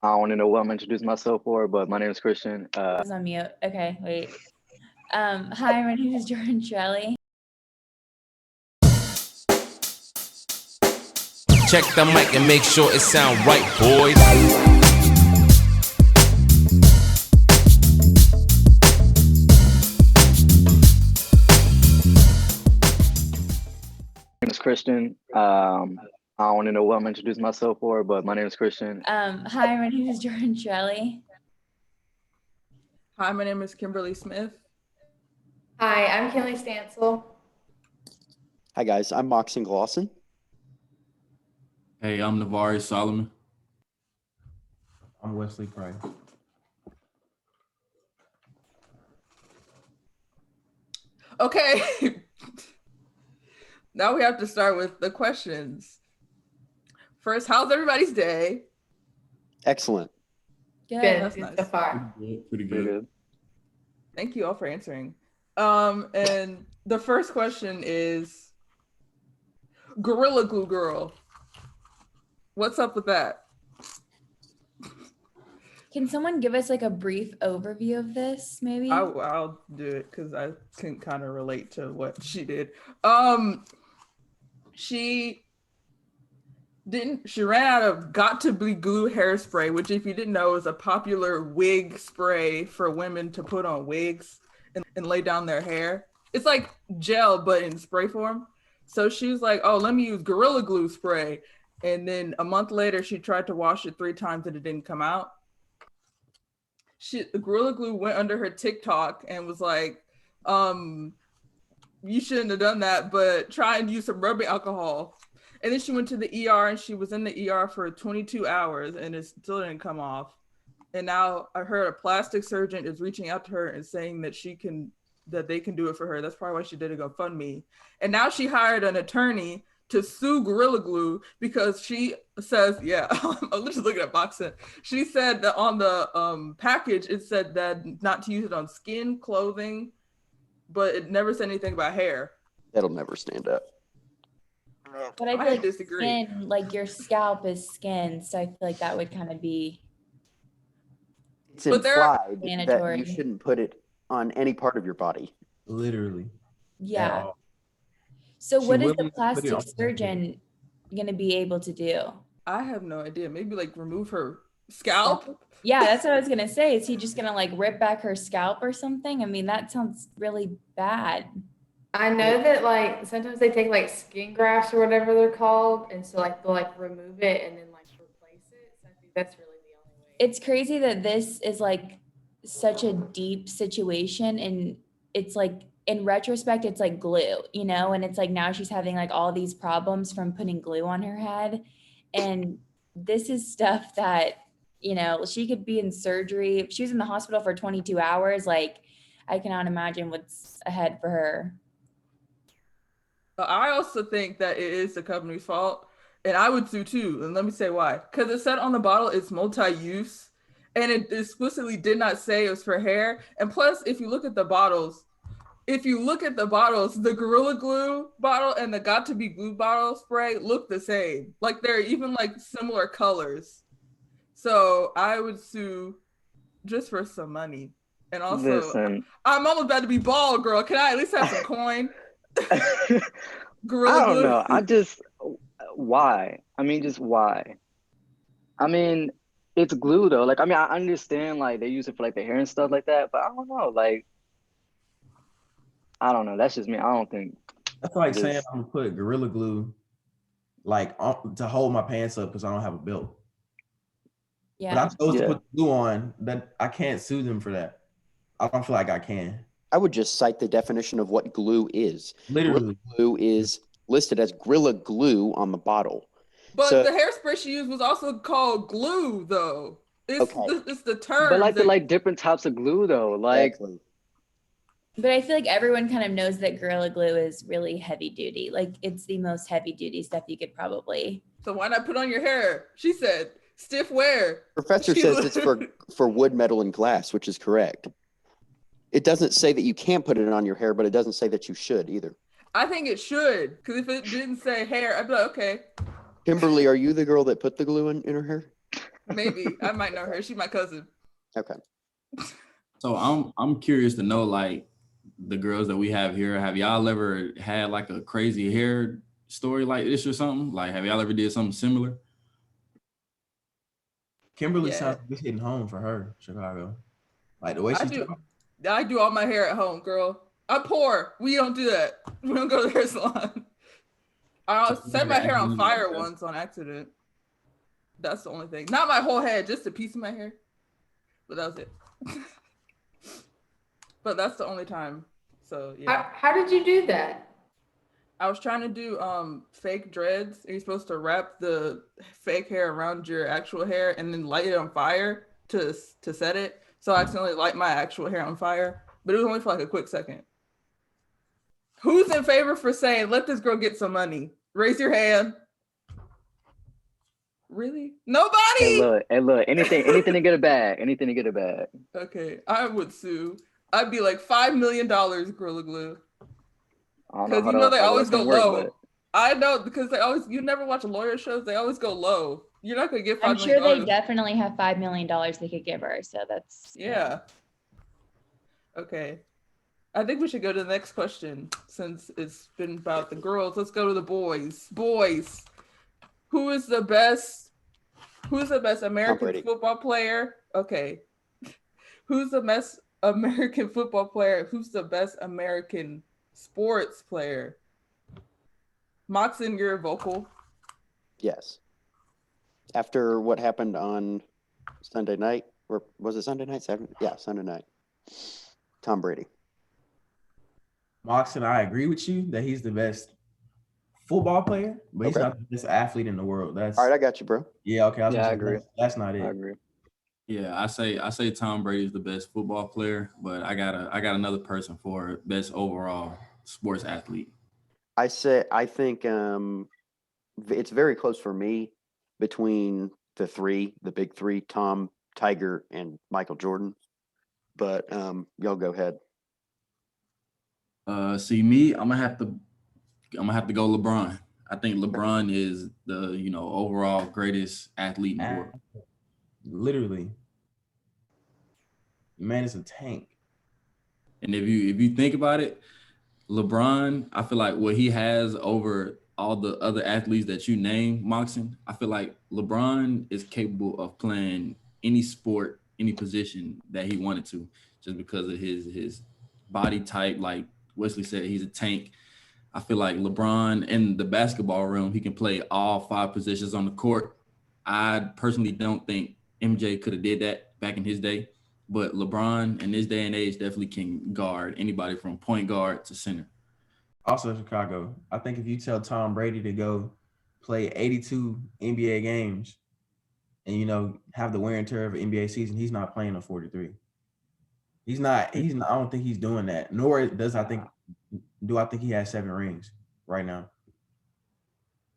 I don't even know what I'm introducing myself for, but my name is Christian. I was on mute. Okay, wait. Hi, my name is Jordan Shelley. Check the mic and make sure it sound right, boys. My name is Christian. I don't even know what I'm introducing myself for, but my name is Christian. Hi, my name is Jordan Shelley. Hi, my name is Kimberly Smith. Hi, I'm Kelly Stansel. Hi guys, I'm Moxon Glosson. Hey, I'm Navari Solomon. I'm Wesley Price. Okay. Now we have to start with the questions. First, how's everybody's day? Excellent. Good. That's Good nice. so far. Pretty Pretty good. good. Thank you all for answering. And the first question is Gorilla Glue Girl. What's up with that? Can someone give us like a brief overview of this, maybe? I'll do it because I can kind of relate to what she did. She ran out of Got to Be Glue hairspray, which if you didn't know is a popular wig spray for women to put on wigs and lay down their hair. It's like gel, but in spray form. So she was like, oh, let me use Gorilla Glue spray. And then a month later, she tried to wash it 3 times and it didn't come out. The Gorilla Glue went under her TikTok and was like, you shouldn't have done that, but try and use some rubbing alcohol. And then she went to the ER and she was in the ER for 22 hours and it still didn't come off. And now I heard a plastic surgeon is reaching out to her and saying that they can do it for her. That's probably why she did a GoFundMe. And now she hired an attorney to sue Gorilla Glue because she says, yeah, I'm just looking at boxing. She said that on the package, it said that not to use it on skin, clothing, but it never said anything about hair. That'll never stand up. But I feel like disagree. skin, like your scalp is skin, so I feel like that would kind of be. It's But implied that mandatory. you shouldn't put it on any part of your body. Literally. Yeah. So what is the willingly put it plastic on. surgeon gonna be able to do? I have no idea. Maybe like remove her scalp. Yeah, that's what I was gonna say. Is he just gonna like rip back her scalp or something? I mean, that sounds really bad. I know that like sometimes they take like skin grafts or whatever they're called, and so like they'll like remove it and then like replace it. So I think that's really the only way. It's crazy that this is like such a deep situation, and it's like in retrospect, it's like glue, you know, and it's like now she's having like all these problems from putting glue on her head. And this is stuff that, you know, she could be in surgery. If she was in the hospital for 22 hours, like I cannot imagine what's ahead for her. But I also think that it is the company's fault, and I would sue too. And let me say why. Because it said on the bottle it's multi-use, and it explicitly did not say it was for hair. And plus, if you look at the bottles, the Gorilla Glue bottle and the Got to Be Glue bottle spray look the same. Like they're even like similar colors. So I would sue just for some money. And also, Listen. I'm almost about to be bald, girl. Can I at least have some coin? Gorilla I don't Glue. know. Why? I mean, just why? I mean, it's glue though. Like, I mean, I understand like they use it for like the hair and stuff like that, but I don't know. Like, I don't know. That's just me. I don't think. That's like This- saying I'm gonna put Gorilla Glue like to hold my pants up because I don't have a belt. But Yeah. I'm supposed Yeah. to put the glue on. That I can't sue them for that. I don't feel like I can. I would just cite the definition of what glue is. Literally. Gorilla Glue is listed as Gorilla Glue on the bottle. But So- the hairspray she used was also called glue, though. It's the term. But like the like different types of glue though. Like, Exactly. But I feel like everyone kind of knows that Gorilla Glue is really heavy duty. Like it's the most heavy duty stuff you could probably. So why not put on your hair? She said, stiff wear. Professor She says it's for wood, metal, and glass, which is correct. It doesn't say that you can't put it on your hair, but it doesn't say that you should either. I think it should, because if it didn't say hair, I'd be like, okay. Kimberly, are you the girl that put the glue in her hair? Maybe I might know her. She's my cousin. Okay. So I'm curious to know, like, the girls that we have here, have y'all ever had like a crazy hair story like this or something? Like, have y'all ever did something similar? Kimberly Yeah. sounds like it's hitting home for her, Chicago. Like the way I she's do. talking. I do all my hair at home, girl. I'm poor. We don't do that. We don't go to the hair salon. I set my hair on fire once on accident. That's the only thing. Not my whole head, just a piece of my hair. But that was it. But that's the only time. So yeah. How did you do that? I was trying to do fake dreads. You're supposed to wrap the fake hair around your actual hair and then light it on fire to set it. So I accidentally light my actual hair on fire, but it was only for like a quick second. Who's in favor for saying let this girl get some money? Raise your hand. Really? Nobody? Hey, look, anything to get a bag. Anything to get a bag. Okay, I would sue. I'd be like $5 million, Gorilla Glue. I don't know Because how they how always that's go gonna work, low. but I know because you never watch lawyer shows, they always go low. You're not gonna get $5 I'm million. sure they definitely have $5 million they could give her. So that's Yeah. Okay. I think we should go to the next question since it's been about the girls. Let's go to the boys. Boys. Who is the best American football player? Okay. Who's the best American football player? Who's the best American sports player? Moxon, you're vocal. Yes. After what happened on Sunday night, or was it Sunday night? Sunday night. Tom Brady. Moxon, I agree with you that he's the best football player, but he's Okay. not the best athlete in the world. That's All right. I got you, bro. yeah, okay. I was Yeah, gonna I say, agree. that's not it. I agree. Yeah, I say Tom Brady is the best football player, but I got another person for best overall sports athlete. I think it's very close for me between the big three, Tom, Tiger, and Michael Jordan. But y'all go ahead. See me, I'm gonna have to go LeBron. I think LeBron is the overall greatest athlete in the world. Literally, the man is a tank. And if you think about it, LeBron, I feel like what he has over all the other athletes that you name, Moxon, I feel like LeBron is capable of playing any sport, any position that he wanted to, just because of his body type. Like Wesley said, he's a tank. I feel like LeBron in the basketball room, he can play all 5 positions on the court. I personally don't think MJ could have did that back in his day, but LeBron in this day and age definitely can guard anybody from point guard to center. Also, Chicago, I think if you tell Tom Brady to go play 82 NBA games and have the wear and tear of an NBA season, he's not playing a 43. He's not. I don't think he's doing that. Nor do I think he has 7 rings right now.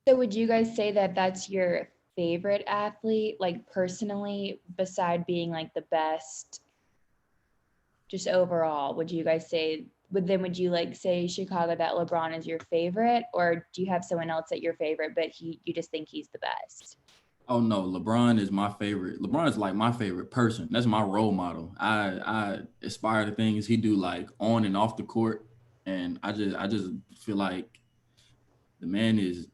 So would you guys say that that's your favorite athlete, like personally, beside being like the best, just overall? Would you guys say? Would you like say Chicago that LeBron is your favorite, or do you have someone else that your favorite, but you just think he's the best? Oh no, LeBron is my favorite. LeBron is like my favorite person. That's my role model. I aspire to things he do like on and off the court, and I just feel like the man is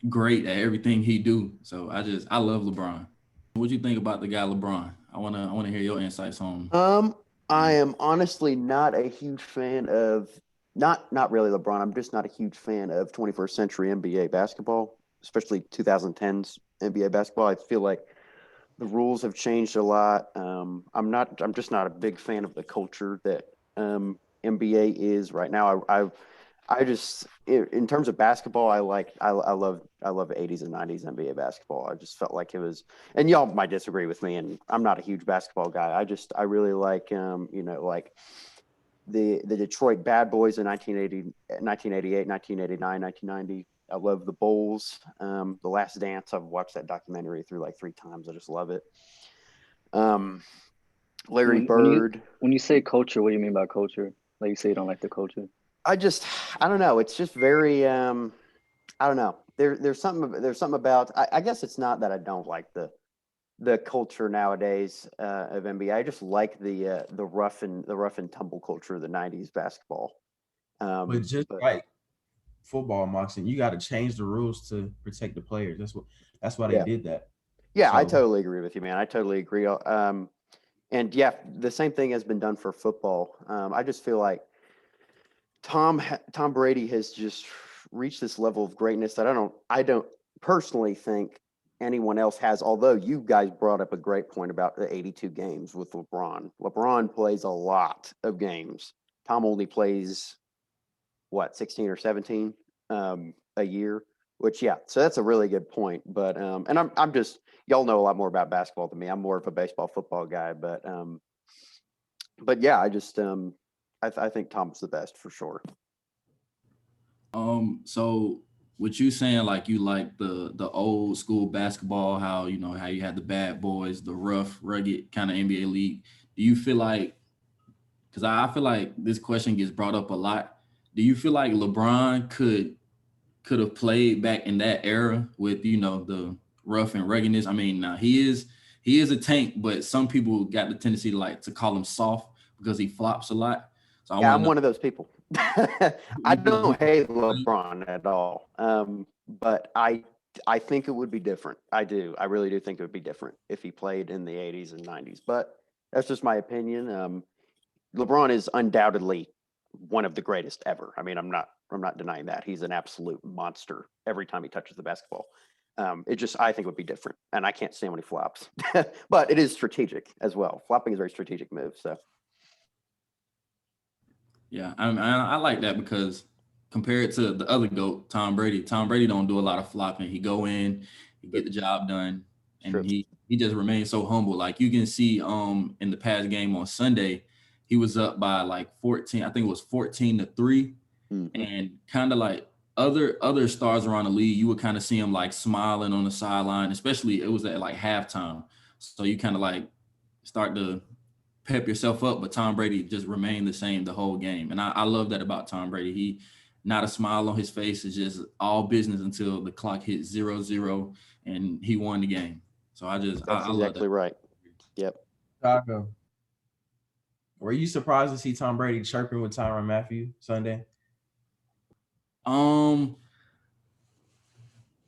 great at everything he do. So I love LeBron. What do you think about the guy LeBron? I wanna hear your insights on. I am honestly not a huge fan of not really LeBron. I'm just not a huge fan of 21st century NBA basketball, especially 2010s NBA basketball. I feel like the rules have changed a lot. I'm just not a big fan of the culture that NBA is right now. I just in terms of basketball, I love 80s and 90s NBA basketball. I just felt like it was, and y'all might disagree with me, and I'm not a huge basketball guy. I really like like the Detroit Bad Boys in 1980, 1988, 1989, 1990. I love the Bulls. The Last Dance. I've watched that documentary through like 3 times. I just love it. Larry Bird. When you say culture, what do you mean by culture? Like you say you don't like the culture. I don't know. It's just very, I don't know. There's something about, I guess it's not that I don't like the the culture nowadays of NBA. I just like the rough and tumble culture of the '90s basketball. But just like football, Moxon, you got to change the rules to protect the players. That's why they did that. Yeah, I totally agree with you, man. I totally agree. And yeah, the same thing has been done for football. I just feel like Tom Brady has just reached this level of greatness that I don't personally think anyone else has. Although you guys brought up a great point about the 82 games with LeBron. LeBron plays a lot of games. Tom only plays 16 or 17 a year, which so that's a really good point. But and I'm just, y'all know a lot more about basketball than me. I'm more of a baseball football guy, but yeah, I just I think Tom's the best for sure. So what you saying, like you like the old school basketball, how how you had the bad boys, the rough, rugged kind of NBA league. Do you feel like, because I feel like this question gets brought up a lot, do you feel like LeBron could have played back in that era with the rough and ruggedness? I mean, now he is a tank, but some people got the tendency to call him soft because he flops a lot. So I'm one of those people. I don't hate LeBron at all, but I think it would be different. I do. I really do think it would be different if he played in the 80s and 90s. But that's just my opinion. LeBron is undoubtedly one of the greatest ever. I mean, I'm not denying that. He's an absolute monster every time he touches the basketball. I think it would be different, and I can't stand when he flops. But it is strategic as well. Flopping is a very strategic move. So. Yeah, I like that because compared to the other GOAT, Tom Brady don't do a lot of flopping. He go in, he get the job done, and he just remains so humble. Like you can see in the past game on Sunday, he was up by like 14. I think it was 14-3, and kind of like other stars around the league, you would kind of see him like smiling on the sideline. Especially it was at like halftime, so you kind of like start to pep yourself up, but Tom Brady just remained the same the whole game. And I love that about Tom Brady. He, not a smile on his face, is just all business until the clock hit 0-0 and he won the game. So I love exactly that. Right. Yep. Chicago. Were you surprised to see Tom Brady chirping with Tyrann Mathieu Sunday? I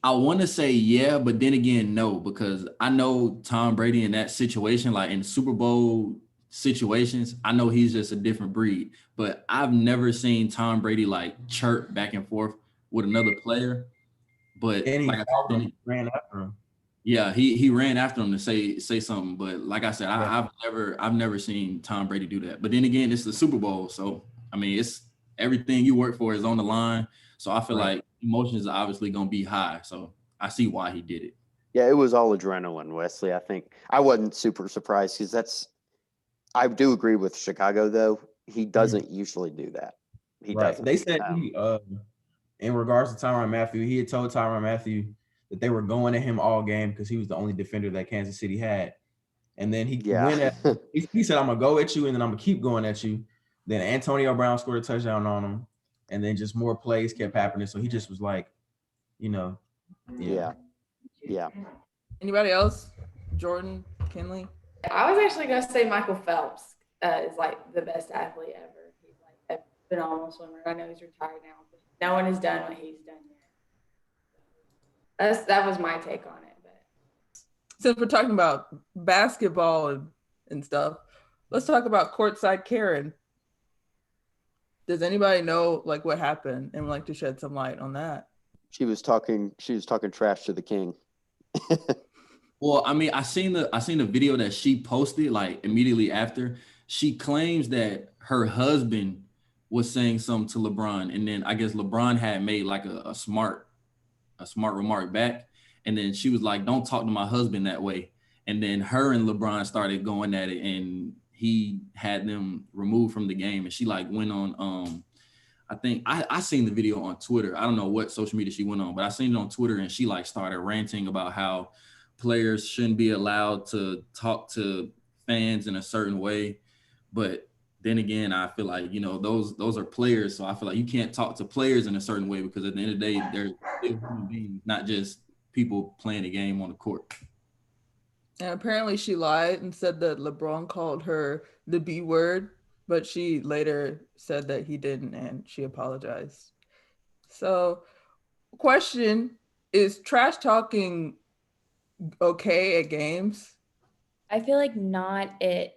want to say yeah, but then again, no, because I know Tom Brady in that situation, like in Super Bowl situations, I know he's just a different breed. But I've never seen Tom Brady like chirp back and forth with another player. But and like he ran after him. Yeah, he ran after him to say something. But like I said, I've never seen Tom Brady do that. But then again, it's the Super Bowl, so I mean, it's everything you work for is on the line. So I feel like emotions are obviously going to be high. So I see why he did it. Yeah, it was all adrenaline, Wesley. I think I wasn't super surprised because I do agree with Chicago, though. He doesn't usually do that. He doesn't. They said in regards to Tyrann Mathieu, he had told Tyrann Mathieu that they were going at him all game because he was the only defender that Kansas City had. And then he went at he said, I'm going to go at you, and then I'm going to keep going at you. Then Antonio Brown scored a touchdown on him. And then just more plays kept happening. So he just was like, Yeah. Anybody else? Jordan, Kinley? I was actually going to say Michael Phelps is like the best athlete ever. He's like a phenomenal swimmer. I know he's retired now, but no one has done what he's done yet. That was my take on it. But since we're talking about basketball and stuff, let's talk about Courtside Karen. Does anybody know like what happened and would like to shed some light on that? She was talking trash to the king. Well, I mean, I seen the video that she posted like immediately after. She claims that her husband was saying something to LeBron, and then I guess LeBron had made like a smart remark back, and then she was like, "Don't talk to my husband that way." And then her and LeBron started going at it, and he had them removed from the game. And she like went on I think I seen the video on Twitter. I don't know what social media she went on, but I seen it on Twitter, and she like started ranting about how players shouldn't be allowed to talk to fans in a certain way. But then again, I feel like, those are players. So I feel like you can't talk to players in a certain way because at the end of the day, they're still human beings, not just people playing a game on the court. And apparently she lied and said that LeBron called her the B word, but she later said that he didn't and she apologized. So, question, is trash talking okay at games? I feel like not at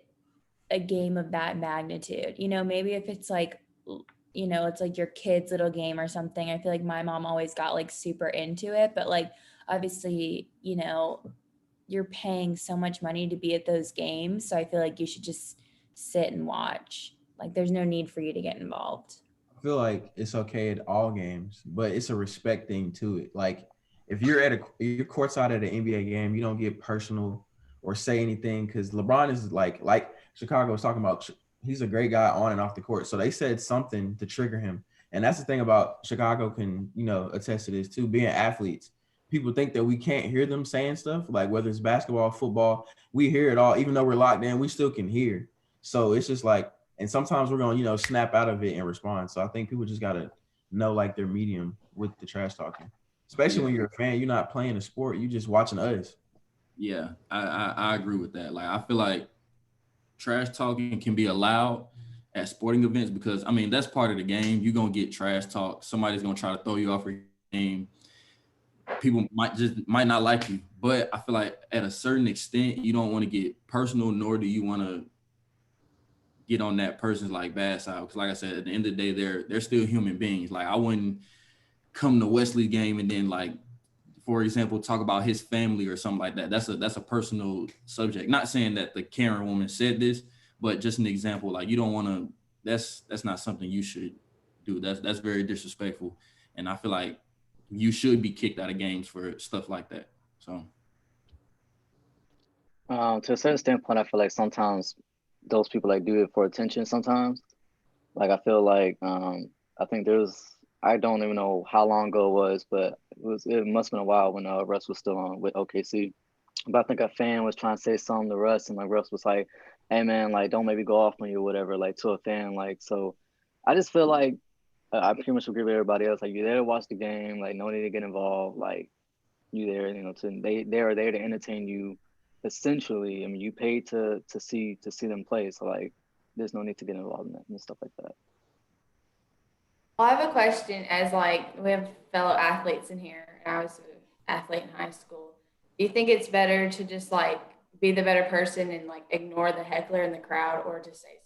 a game of that magnitude. You know, maybe if it's like, you know, it's like your kid's little game or something. I feel like my mom always got like super into it, but like obviously, you know, you're paying so much money to be at those games. So I feel like you should just sit and watch. Like there's no need for you to get involved. I feel like it's okay at all games, but it's a respect thing to it. Like if you're courtside at an NBA game, you don't get personal or say anything because LeBron is like Chicago was talking about. He's a great guy on and off the court, so they said something to trigger him, and that's the thing about Chicago can attest to this too. Being athletes, people think that we can't hear them saying stuff like whether it's basketball, football, we hear it all. Even though we're locked in, we still can hear. So it's just like and sometimes we're going to, snap out of it and respond. So I think people just got to know like their medium with the trash talking, especially when you're a fan, you're not playing a sport, you just watching us. Yeah, I agree with that. Like, I feel like trash talking can be allowed at sporting events because, I mean, that's part of the game. You're going to get trash talk. Somebody's going to try to throw you off your game. People might not like you, but I feel like at a certain extent, you don't want to get personal, nor do you want to get on that person's like bad side. Because like I said, at the end of the day, they're still human beings. Like I wouldn't come to Wesley's game and then like, for example, talk about his family or something like that. That's a personal subject. Not saying that the Karen woman said this, but just an example. Like you don't want to. That's not something you should do. That's very disrespectful, and I feel like you should be kicked out of games for stuff like that. So, To a certain standpoint, I feel like sometimes those people like do it for attention sometimes. Like I feel like I think I don't even know how long ago it was, but it must have been a while when Russ was still on with OKC. But I think a fan was trying to say something to Russ, and like Russ was like, "Hey man, like don't maybe go off on you or whatever." Like to a fan, like so. I just feel like I pretty much agree with everybody else. Like you're there to watch the game, like no need to get involved. Like you there, they are there to entertain you. Essentially, I mean, you pay to see them play, so like there's no need to get involved in that and stuff like that. Well, I have a question as like we have fellow athletes in here, and I was an athlete in high school. Do you think it's better to just like be the better person and like ignore the heckler in the crowd or to say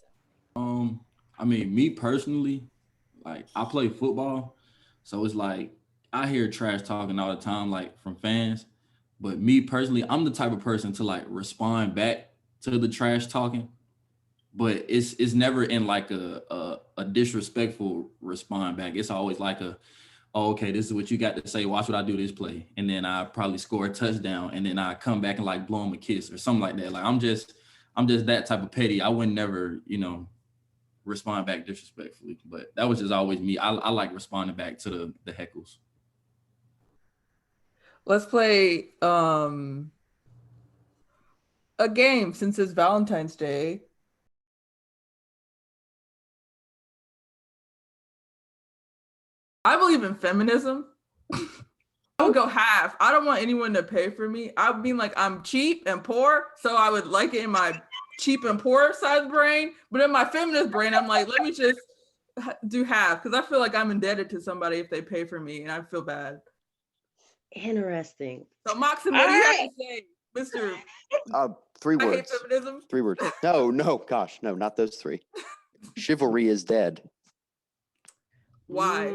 something? I mean, me personally, like I play football, so it's like I hear trash talking all the time, like from fans. But me personally, I'm the type of person to like respond back to the trash talking, but it's never in like a disrespectful respond back. It's always like oh, okay, this is what you got to say. Watch what I do this play, and then I probably score a touchdown, and then I come back and like blow him a kiss or something like that. Like I'm just that type of petty. I would never, respond back disrespectfully. But that was just always me. I like responding back to the heckles. Let's play a game since it's Valentine's Day. I believe in feminism. I would go half. I don't want anyone to pay for me. I mean, like I'm cheap and poor, so I would like it in my cheap and poor side of the brain. But in my feminist brain, I'm like, let me just do half because I feel like I'm indebted to somebody if they pay for me, and I feel bad. Interesting. So, Moxon, what do you have to say, Mr. 3 words. I hate feminism. 3 words. No, gosh, no, not those 3. Chivalry is dead. Why?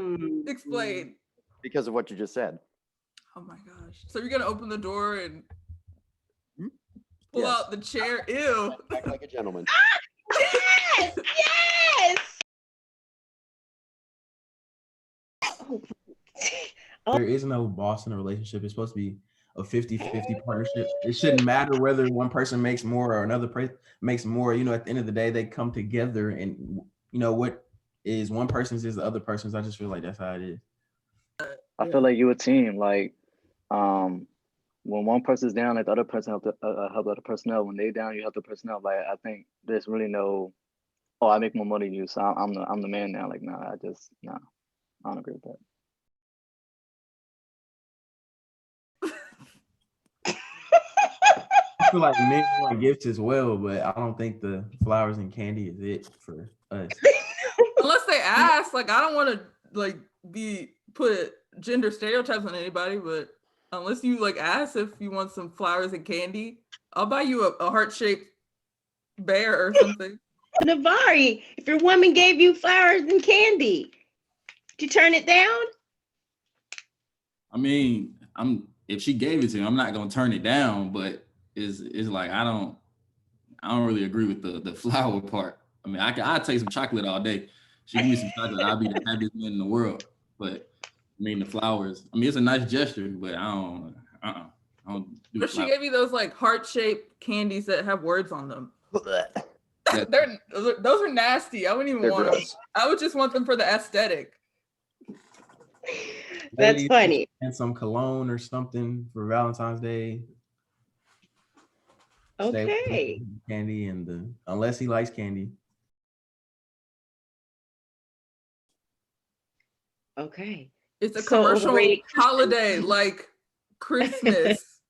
Explain. Because of what you just said. Oh my gosh. So you're gonna open the door and pull out the chair? Ew. Act like a gentleman. Yes! Yes! There is no boss in a relationship. It's supposed to be a 50-50 partnership. It shouldn't matter whether one person makes more or another person makes more. At the end of the day, they come together and what is one person's is the other person's. I just feel like that's how it is. I feel like you a team. Like, when one person's down, like the other person help the other person out. When they down, you help the person out. Like, I think there's really no, oh, I make more money than you, so I'm the man now. Like, nah, I don't agree with that. feel like men want gifts as well, but I don't think the flowers and candy is it for us. Unless they ask, like I don't want to like put gender stereotypes on anybody, but unless you like ask if you want some flowers and candy, I'll buy you a heart-shaped bear or something. Navari, if your woman gave you flowers and candy, did you turn it down? I mean, if she gave it to me, I'm not gonna turn it down, but it's like I don't really agree with the flower part. I mean, I'd take some chocolate all day. She give me some chocolate, I'll be the happiest man in the world. But I mean, the flowers. I mean, it's a nice gesture, but I don't. I don't do But she flowers. gave you those like heart-shaped candies that have words on them. Those are nasty. I wouldn't even They're want gross. them. I would just want them for the aesthetic. That's Ladies, funny. And some cologne or something for Valentine's Day. Stay away Okay. from candy and unless he likes candy. Okay. It's a So, commercial overrated- holiday like Christmas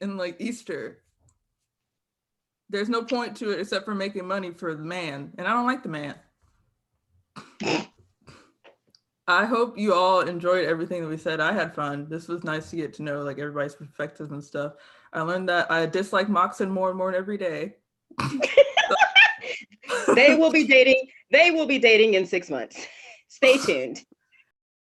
and like Easter. There's no point to it except for making money for the man, and I don't like the man. I hope you all enjoyed everything that we said. I had fun. This was nice to get to know like everybody's perspectives and stuff. I learned that I dislike Moxon more and more every day. They will be dating. They will be dating in 6 months. Stay tuned.